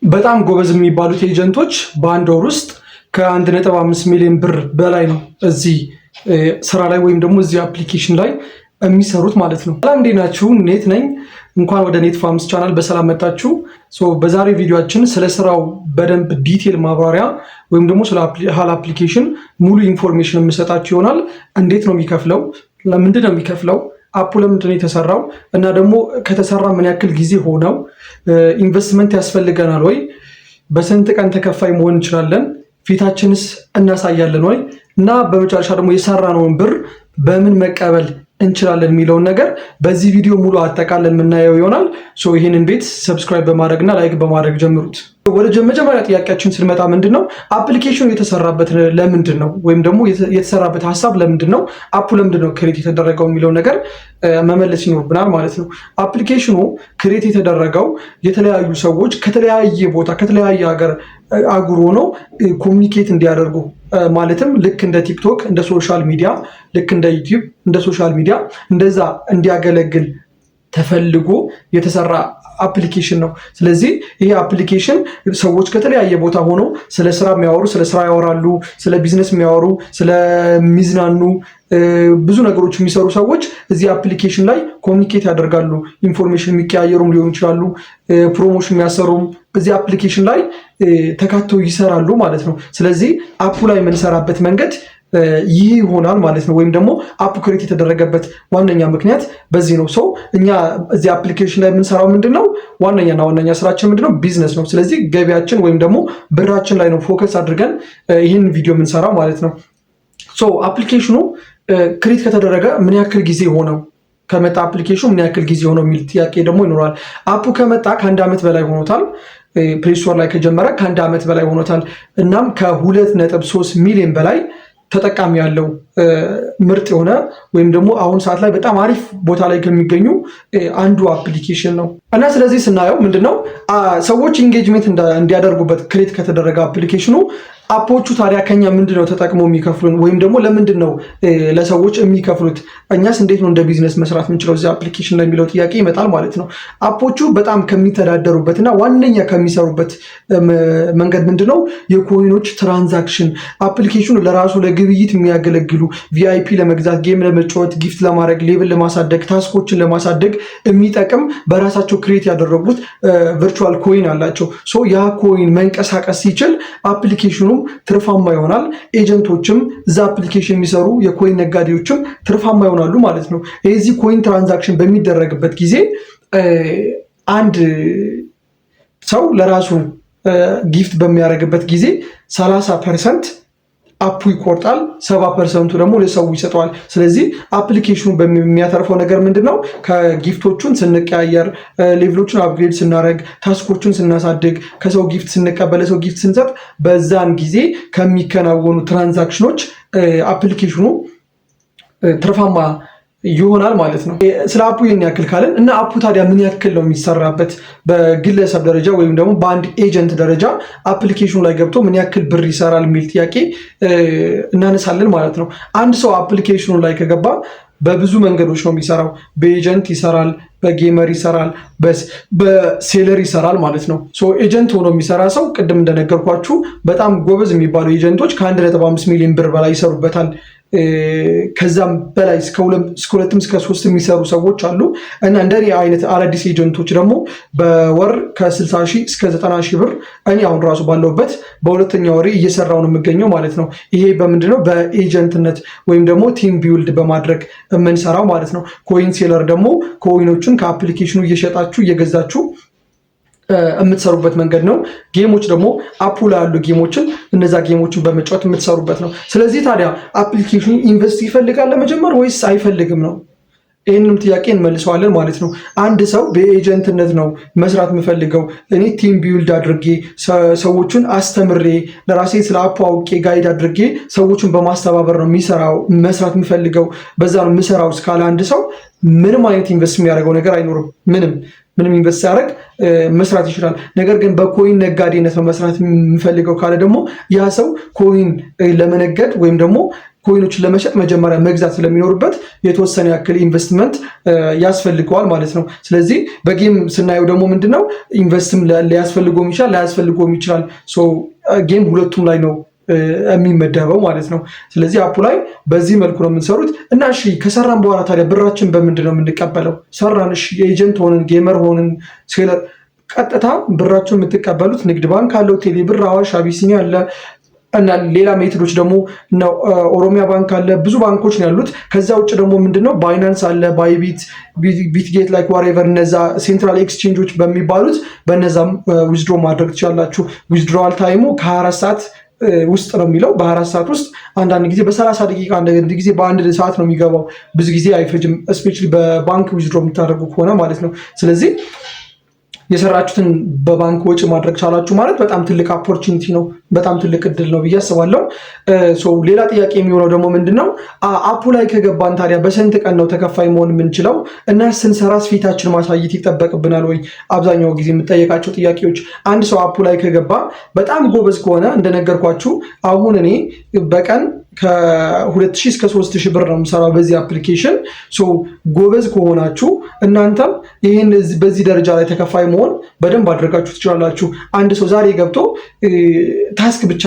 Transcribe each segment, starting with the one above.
በጣም ጎበዝ የሚባሉት ኤጀንቶች በአንድ ወር ውስጥ ከ1.5 ሚሊዮን ብር በላይ ነው እዚህ ስራ ላይ ወይም ደግሞ እዚህ አፕሊኬሽን ላይ የሚሰሩት ማለት ነው። ሰላም እንዴት ናችሁ? ኔት ነኝ። እንኳን ወደ ኔት ፋርምስ ቻናል በሰላም መጣችሁ። በዛሬ ቪዲዮአችን ስለ ስራው በደንብ ዲቴል ማብራሪያ ወይም ደግሞ ስለ ሀል አፕሊኬሽን ሙሉ ኢንፎርሜሽን የምሰጣችሁ ይሆናል። እንዴት ነው የሚከፍለው? ለምንድን ነው የሚከፍለው? አፑ ለምንድን ነው የተሰራው? እና ደግሞ ከተሰራ ምን ያክል ጊዜ ሆነው? ኢንቨስትመንት ያስፈልገናል ወይ? በስንት ቀን ተከፋይ መሆን እንችላለን? ፊታችንስ እናሳያለን ወይ? እና በመጨረሻ ደግሞ የሰራነውን ብር በምን መቀበል እንችላለን የሚለውን ነገር በዚህ ቪዲዮ ሙሉ አጠቃለን የምናየው ይሆናል። ይህንን ቤት ሰብስክራይብ በማድረግ እና ላይክ በማድረግ ጀምሩት። ወደ መጀመሪያ ጥያቄያችን ስንመጣ ምንድነው አፕሊኬሽኑ የተሰራበት ለምንድን ነው? ወይም ደግሞ የተሰራበት ሀሳብ ለምንድን ነው? አፑ ለምንድን ነው ክሬት የተደረገው የሚለው ነገር መመለስ ይኖርብናል ማለት ነው። አፕሊኬሽኑ ክሬት የተደረገው የተለያዩ ሰዎች ከተለያየ ቦታ ከተለያየ ሀገር አጉር ሆነው ኮሚኒኬት እንዲያደርጉ ማለትም ልክ እንደ ቲክቶክ እንደ ሶሻል ሚዲያ ልክ እንደ ዩቲዩብ እንደ ሶሻል ሚዲያ እንደዛ እንዲያገለግል ተፈልጎ የተሰራ አፕሊኬሽን ነው። ስለዚህ ይሄ አፕሊኬሽን ሰዎች ከተለያየ ቦታ ሆነው ስለ ስራ የሚያወሩ ስለ ስራ ያወራሉ፣ ስለ ቢዝነስ የሚያወሩ ስለሚዝናኑ ብዙ ነገሮች የሚሰሩ ሰዎች እዚህ አፕሊኬሽን ላይ ኮሚኒኬት ያደርጋሉ። ኢንፎርሜሽን የሚቀያየሩም ሊሆኑ ይችላሉ፣ ፕሮሞሽን የሚያሰሩም እዚህ አፕሊኬሽን ላይ ተካተው ይሰራሉ ማለት ነው። ስለዚህ አፑ ላይ የምንሰራበት መንገድ ይህ ይሆናል ማለት ነው። ወይም ደግሞ አፕ ክሬት የተደረገበት ዋነኛ ምክንያት በዚህ ነው። እኛ እዚህ አፕሊኬሽን ላይ የምንሰራው ምንድነው? ዋነኛ ስራችን ምንድነው? ቢዝነስ ነው። ስለዚህ ገቢያችን ወይም ደግሞ ብራችን ላይ ነው ፎከስ አድርገን ይህን ቪዲዮ የምንሰራው ማለት ነው። አፕሊኬሽኑ ክሬት ከተደረገ ምን ያክል ጊዜ ሆነው? ከመጣ አፕሊኬሽኑ ምን ያክል ጊዜ ሆነው የሚል ጥያቄ ደግሞ ይኖራል። አፑ ከመጣ ከ1 ዓመት በላይ ሆኖታል። ፕሌይ ስቶር ላይ ከጀመረ ከ1 ዓመት በላይ ሆኖታል። እናም ከ2.3 ሚሊዮን በላይ ተጠቃሚ ያለው ምርጥ የሆነ ወይም ደግሞ አሁን ሰዓት ላይ በጣም አሪፍ ቦታ ላይ ከሚገኙ አንዱ አፕሊኬሽን ነው እና ስለዚህ ስናየው ምንድነው ሰዎች ኢንጌጅሜንት እንዲያደርጉበት ክሬት ከተደረገ አፕሊኬሽኑ አፖቹ ታዲያ ከኛ ምንድነው ተጠቅመው የሚከፍሉን ወይም ደግሞ ለምንድን ነው ለሰዎች የሚከፍሉት? እኛስ እንዴት ነው እንደ ቢዝነስ መስራት የምንችለው እዚህ አፕሊኬሽን ላይ የሚለው ጥያቄ ይመጣል ማለት ነው። አፖቹ በጣም ከሚተዳደሩበትና ዋነኛ ከሚሰሩበት መንገድ ምንድነው የኮይኖች ትራንዛክሽን። አፕሊኬሽኑ ለራሱ ለግብይት የሚያገለግሉ ቪአይፒ ለመግዛት፣ ጌም ለመጫወት፣ ጊፍት ለማድረግ፣ ሌቭል ለማሳደግ፣ ታስኮችን ለማሳደግ የሚጠቅም በራሳቸው ክሬት ያደረጉት ቨርቹዋል ኮይን አላቸው። ያ ኮይን መንቀሳቀስ ሲችል አፕሊኬሽኑ ትርፋማ ይሆናል። ኤጀንቶችም እዛ አፕሊኬሽን የሚሰሩ የኮይን ነጋዴዎችም ትርፋማ ይሆናሉ ማለት ነው። የዚህ ኮይን ትራንዛክሽን በሚደረግበት ጊዜ አንድ ሰው ለራሱ ጊፍት በሚያደርግበት ጊዜ 30% አፑ ይቆርጣል፣ 70% ደግሞ ለሰው ይሰጠዋል። ስለዚህ አፕሊኬሽኑ በሚያተርፈው ነገር ምንድነው? ከጊፍቶቹን ስንቀያየር፣ ሌቭሎቹን አፕግሬድ ስናደርግ፣ ታስኮቹን ስናሳድግ፣ ከሰው ጊፍት ስንቀበል፣ ሰው ጊፍት ስንሰጥ በዛን ጊዜ ከሚከናወኑ ትራንዛክሽኖች አፕሊኬሽኑ ትርፋማ ይሆናል ማለት ነው። ስለ አፑ ይህን ያክል ካለን እና አፑ ታዲያ ምን ያክል ነው የሚሰራበት? በግለሰብ ደረጃ ወይም ደግሞ በአንድ ኤጀንት ደረጃ አፕሊኬሽኑ ላይ ገብቶ ምን ያክል ብር ይሰራል የሚል ጥያቄ እናነሳለን ማለት ነው። አንድ ሰው አፕሊኬሽኑ ላይ ከገባ በብዙ መንገዶች ነው የሚሰራው። በኤጀንት ይሰራል፣ በጌመር ይሰራል፣ በሴለር ይሰራል ማለት ነው። ኤጀንት ሆኖ የሚሰራ ሰው ቅድም እንደነገርኳችሁ በጣም ጎበዝ የሚባሉ ኤጀንቶች ከ1.5 ሚሊዮን ብር በላይ ይሰሩበታል። ከዛም በላይ እስከ 2 እስከ 3 የሚሰሩ ሰዎች አሉ እና እንደኔ አይነት አዳዲስ ኤጀንቶች ደግሞ በወር ከ60 ሺህ እስከ 90 ሺህ ብር እኔ አሁን ራሱ ባለውበት በሁለተኛ ወሬ እየሰራው ነው የምገኘው ማለት ነው። ይሄ በምንድነው? በኤጀንትነት ወይም ደግሞ ቲም ቢውልድ በማድረግ የምንሰራው ማለት ነው። ኮይን ሴለር ደግሞ ኮይኖችን ከአፕሊኬሽኑ እየሸጣችሁ እየገዛችሁ የምትሰሩበት መንገድ ነው። ጌሞች ደግሞ አፑ ላይ ያሉ ጌሞችን እነዛ ጌሞችን በመጫወት የምትሰሩበት ነው። ስለዚህ ታዲያ አፕሊኬሽኑ ኢንቨስት ይፈልጋል ለመጀመር ወይስ አይፈልግም ነው? ይህንንም ጥያቄ እንመልሰዋለን ማለት ነው። አንድ ሰው በኤጀንትነት ነው መስራት የምፈልገው፣ እኔ ቲም ቢውልድ አድርጌ ሰዎቹን አስተምሬ ለራሴ ስለ አፑ አውቄ ጋይድ አድርጌ ሰዎቹን በማስተባበር ነው መስራት የምፈልገው፣ በዛ ነው የምሰራው እስካለ አንድ ሰው ምንም አይነት ኢንቨስት የሚያደርገው ነገር አይኖርም። ምንም ኢንቨስት ሲያደርግ መስራት ይችላል። ነገር ግን በኮይን ነጋዴነት ነው መስራት የሚፈልገው ካለ ደግሞ ያ ሰው ኮይን ለመነገድ ወይም ደግሞ ኮይኖችን ለመሸጥ መጀመሪያ መግዛት ስለሚኖርበት የተወሰነ ያክል ኢንቨስትመንት ያስፈልገዋል ማለት ነው። ስለዚህ በጌም ስናየው ደግሞ ምንድነው ኢንቨስትም ሊያስፈልገውም ይችላል ላያስፈልገውም ይችላል። ጌም ሁለቱም ላይ ነው የሚመደበው ማለት ነው። ስለዚህ አፑ ላይ በዚህ መልኩ ነው የምንሰሩት እና እሺ ከሰራን በኋላ ታዲያ ብራችን በምንድን ነው የምንቀበለው? ሰራን፣ እሺ ኤጀንት ሆንን፣ ጌመር ሆንን፣ ሴለር፣ ቀጥታ ብራችሁን የምትቀበሉት ንግድ ባንክ አለው፣ ቴሌ ብር፣ አዋሽ፣ አቢሲኒያ አለ እና ሌላ ሜትዶች ደግሞ ኦሮሚያ ባንክ አለ። ብዙ ባንኮች ነው ያሉት። ከዛ ውጭ ደግሞ ምንድነው ባይናንስ አለ፣ ባይቢት፣ ቢትጌት ላይክ ዋሬቨር እነዛ ሴንትራል ኤክስቼንጆች በሚባሉት በነዛም ዊዝድሮ ማድረግ ትችላላችሁ። ዊዝድሮዋል ታይሙ ከ24 ሰዓት ውስጥ ነው የሚለው። በ24 ሰዓት ውስጥ አንዳንድ ጊዜ በ30 ደቂቃ አንዳንድ ጊዜ በአንድ ሰዓት ነው የሚገባው። ብዙ ጊዜ አይፈጅም፣ እስፔሻሊ በባንክ ዊዝድሮ የምታደርጉ ከሆነ ማለት ነው። ስለዚህ የሰራችሁትን በባንክ ወጪ ማድረግ ቻላችሁ ማለት በጣም ትልቅ ኦፖርቹኒቲ ነው፣ በጣም ትልቅ እድል ነው ብዬ አስባለሁ። ሌላ ጥያቄ የሚሆነው ደግሞ ምንድነው አፑ ላይ ከገባን ታዲያ በስንት ቀን ነው ተከፋይ መሆን የምንችለው እና ስንሰራስ ፊታችን ማሳየት ይጠበቅብናል ወይ? አብዛኛው ጊዜ የምጠየቃቸው ጥያቄዎች። አንድ ሰው አፑ ላይ ከገባ በጣም ጎበዝ ከሆነ እንደነገርኳችሁ አሁን እኔ በቀን ከ2000 እስከ 3000 ብር ነው የምሰራው በዚህ አፕሊኬሽን። ጎበዝ ከሆናችሁ እናንተም ይህን በዚህ ደረጃ ላይ ተከፋይ መሆን በደንብ አድርጋችሁ ትችላላችሁ። አንድ ሰው ዛሬ ገብቶ ታስክ ብቻ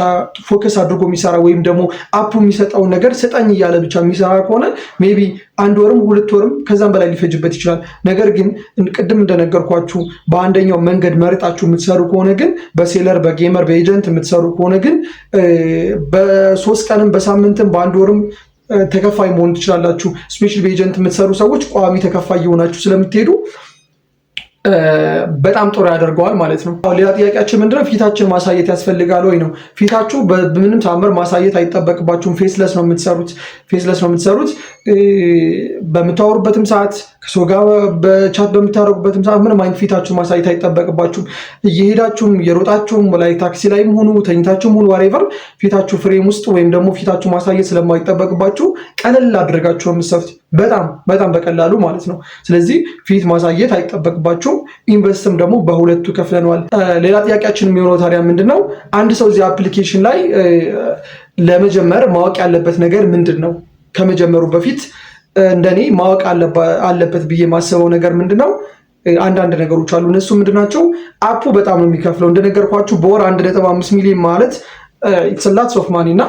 ፎከስ አድርጎ የሚሰራ ወይም ደግሞ አፑ የሚሰጠውን ነገር ስጠኝ እያለ ብቻ የሚሰራ ከሆነ ሜቢ 1 ወርም 2 ወርም ከዛም በላይ ሊፈጅበት ይችላል። ነገር ግን ቅድም እንደነገርኳችሁ በአንደኛው መንገድ መርጣችሁ የምትሰሩ ከሆነ ግን በሴለር፣ በጌመር፣ በኤጀንት የምትሰሩ ከሆነ ግን በ3 ቀንም በሳምንትም በ1 ወርም ተከፋይ መሆን ትችላላችሁ። ስፔሻሊ በኤጀንት የምትሰሩ ሰዎች ቋሚ ተከፋይ የሆናችሁ ስለምትሄዱ በጣም ጥሩ ያደርገዋል ማለት ነው። ሌላ ጥያቄያችን ምንድነው ፊታችን ማሳየት ያስፈልጋል ወይ ነው። ፊታችሁ በምንም ታምር ማሳየት አይጠበቅባችሁም። ፌስለስ ነው የምትሰሩት። በምታወሩበትም ሰዓት ከሰው ጋር በቻት በምታደርጉበትም ሰዓት ምንም አይነት ፊታችሁን ማሳየት አይጠበቅባችሁም። እየሄዳችሁም የሮጣችሁም ላይ ታክሲ ላይም ሆኑ ተኝታችሁም ሆኑ ዋሬቨር ፊታችሁ ፍሬም ውስጥ ወይም ደግሞ ፊታችሁ ማሳየት ስለማይጠበቅባችሁ ቀለል አድርጋችሁ ነው የምትሰሩት። በጣም በቀላሉ ማለት ነው። ስለዚህ ፊት ማሳየት አይጠበቅባችሁም። ኢንቨስትም ደግሞ በሁለቱ ከፍለነዋል። ሌላ ጥያቄያችን የሚሆነው ታዲያ ምንድነው አንድ ሰው እዚህ አፕሊኬሽን ላይ ለመጀመር ማወቅ ያለበት ነገር ምንድን ነው? ከመጀመሩ በፊት እንደኔ ማወቅ አለበት ብዬ የማስበው ነገር ምንድነው? አንዳንድ ነገሮች አሉ። እነሱ ምንድናቸው? አፑ በጣም ነው የሚከፍለው። እንደነገርኳችሁ በወር 1.5 ሚሊዮን ማለት ኢትስ ሎትስ ኦፍ ማኒ እና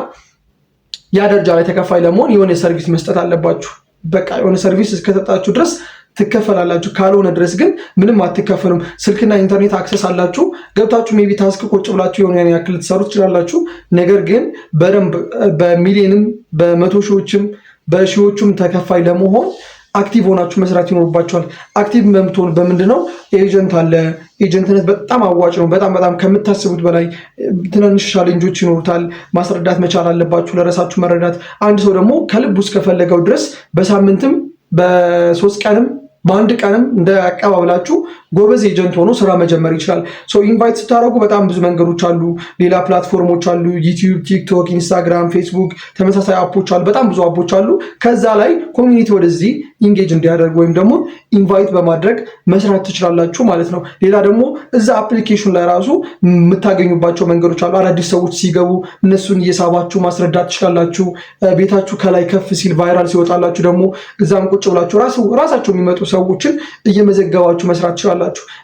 ያ ደረጃ ላይ ተከፋይ ለመሆን የሆነ ሰርቪስ መስጠት አለባችሁ። በቃ የሆነ ሰርቪስ እስከሰጣችሁ ድረስ ትከፈላላችሁ። ካልሆነ ድረስ ግን ምንም አትከፈሉም። ስልክና ኢንተርኔት አክሰስ አላችሁ። ገብታችሁ ሜቢ ታስክ ቁጭ ብላችሁ የሆነ ያክል ልትሰሩ ትችላላችሁ። ነገር ግን በደንብ በሚሊዮንም በመቶ ሺዎችም በሺዎቹም ተከፋይ ለመሆን አክቲቭ ሆናችሁ መስራት ይኖርባችኋል። አክቲቭ በምትሆኑ በምንድነው ኤጀንት አለ። ኤጀንትነት በጣም አዋጭ ነው። በጣም ከምታስቡት በላይ ትናንሽ ቻሌንጆች ይኖሩታል። ማስረዳት መቻል አለባችሁ፣ ለራሳችሁ መረዳት። አንድ ሰው ደግሞ ከልብ ውስጥ ከፈለገው ድረስ በሳምንትም በ3 ቀንም በአንድ ቀንም እንደ አቀባበላችሁ ጎበዝ ኤጀንት ሆኖ ስራ መጀመር ይችላል። ኢንቫይት ስታደርጉ በጣም ብዙ መንገዶች አሉ። ሌላ ፕላትፎርሞች አሉ። ዩቲዩብ፣ ቲክቶክ፣ ኢንስታግራም፣ ፌስቡክ ተመሳሳይ አፖች አሉ። በጣም ብዙ አፖች አሉ። ከዛ ላይ ኮሚኒቲ ወደዚህ ኢንጌጅ እንዲያደርግ ወይም ደግሞ ኢንቫይት በማድረግ መስራት ትችላላችሁ ማለት ነው። ሌላ ደግሞ እዛ አፕሊኬሽን ላይ ራሱ የምታገኙባቸው መንገዶች አሉ። አዳዲስ ሰዎች ሲገቡ እነሱን እየሳባችሁ ማስረዳት ትችላላችሁ። ቤታችሁ ከላይ ከፍ ሲል ቫይራል ሲወጣላችሁ ደግሞ እዛም ቁጭ ብላችሁ ራሳቸው የሚመጡ ሰዎችን እየመዘገባችሁ መስራት ትችላላችሁ።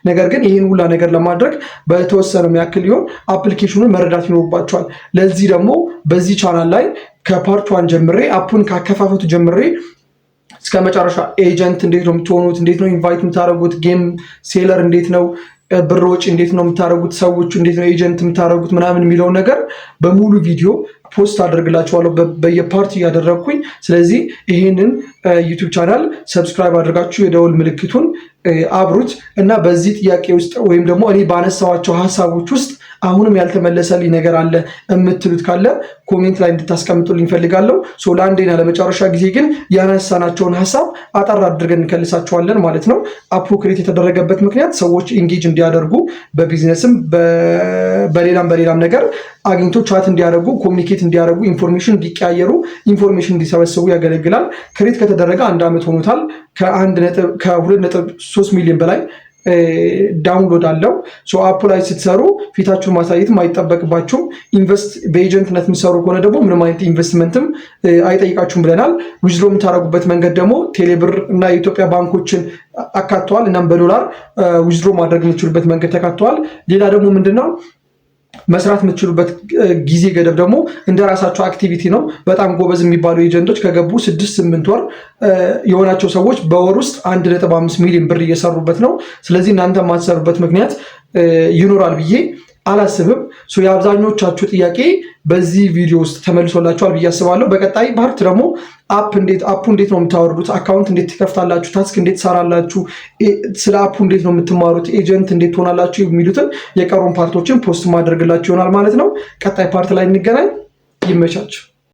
ነገር ግን ይህን ሁላ ነገር ለማድረግ በተወሰነ ያክል ሊሆን አፕሊኬሽኑን መረዳት ይኖርባቸዋል። ለዚህ ደግሞ በዚህ ቻናል ላይ ከፓርት 1 ጀምሬ አፑን ካከፋፈቱ ጀምሬ እስከ መጨረሻ ኤጀንት እንዴት ነው የምትሆኑት፣ እንዴት ነው ኢንቫይት የምታደርጉት፣ ጌም ሴለር እንዴት ነው፣ ብር ወጪ እንዴት ነው የምታደርጉት፣ ሰዎቹ እንዴት ነው ኤጀንት የምታደርጉት ምናምን የሚለው ነገር በሙሉ ቪዲዮ ፖስት አደርግላችኋለሁ በየፓርቲ እያደረግኩኝ። ስለዚህ ይህንን ዩቲዩብ ቻናል ሰብስክራይብ አድርጋችሁ የደወል ምልክቱን አብሩት እና በዚህ ጥያቄ ውስጥ ወይም ደግሞ እኔ ባነሳዋቸው ሀሳቦች ውስጥ አሁንም ያልተመለሰልኝ ነገር አለ የምትሉት ካለ ኮሜንት ላይ እንድታስቀምጡልኝ ፈልጋለሁ። ለአንዴና ለመጨረሻ ጊዜ ግን ያነሳናቸውን ሀሳብ አጠር አድርገን እንከልሳቸዋለን ማለት ነው። አፑ ክሬት የተደረገበት ምክንያት ሰዎች ኢንጌጅ እንዲያደርጉ በቢዝነስም በሌላም ነገር አግኝቶ ቻት እንዲያደርጉ፣ ኮሚኒኬት እንዲያደርጉ፣ ኢንፎርሜሽን እንዲቀያየሩ፣ ኢንፎርሜሽን እንዲሰበስቡ ያገለግላል። ክሬት ከተደረገ 1 ዓመት ሆኖታል። ከ2.3 ሚሊዮን በላይ ዳውንሎድ አለው። አፑ ላይ ስትሰሩ ፊታችሁን ማሳየትም አይጠበቅባችሁም። በኤጀንትነት የምትሰሩ ከሆነ ደግሞ ምንም አይነት ኢንቨስትመንትም አይጠይቃችሁም ብለናል። ዊዝድሮ የምታደርጉበት መንገድ ደግሞ ቴሌብር እና የኢትዮጵያ ባንኮችን አካተዋል። እናም በዶላር ዊዝድሮ ማድረግ የምትችሉበት መንገድ ተካተዋል። ሌላ ደግሞ ምንድነው መስራት የምትችሉበት ጊዜ ገደብ ደግሞ እንደ ራሳቸው አክቲቪቲ ነው። በጣም ጎበዝ የሚባሉ ኤጀንቶች ከገቡ 6-8 ወር የሆናቸው ሰዎች በወር ውስጥ 1.5 ሚሊዮን ብር እየሰሩበት ነው። ስለዚህ እናንተ የማትሰሩበት ምክንያት ይኖራል ብዬ አላስብም። የአብዛኞቻችሁ ጥያቄ በዚህ ቪዲዮ ውስጥ ተመልሶላችኋል ብዬ አስባለሁ። በቀጣይ ፓርት ደግሞ አፑ እንዴት ነው የምታወርዱት፣ አካውንት እንዴት ትከፍታላችሁ፣ ታስክ እንዴት ትሰራላችሁ፣ ስለ አፑ እንዴት ነው የምትማሩት፣ ኤጀንት እንዴት ትሆናላችሁ የሚሉትን የቀሩን ፓርቶችን ፖስት ማድረግላችሁ ይሆናል ማለት ነው። ቀጣይ ፓርት ላይ እንገናኝ። ይመቻችሁ።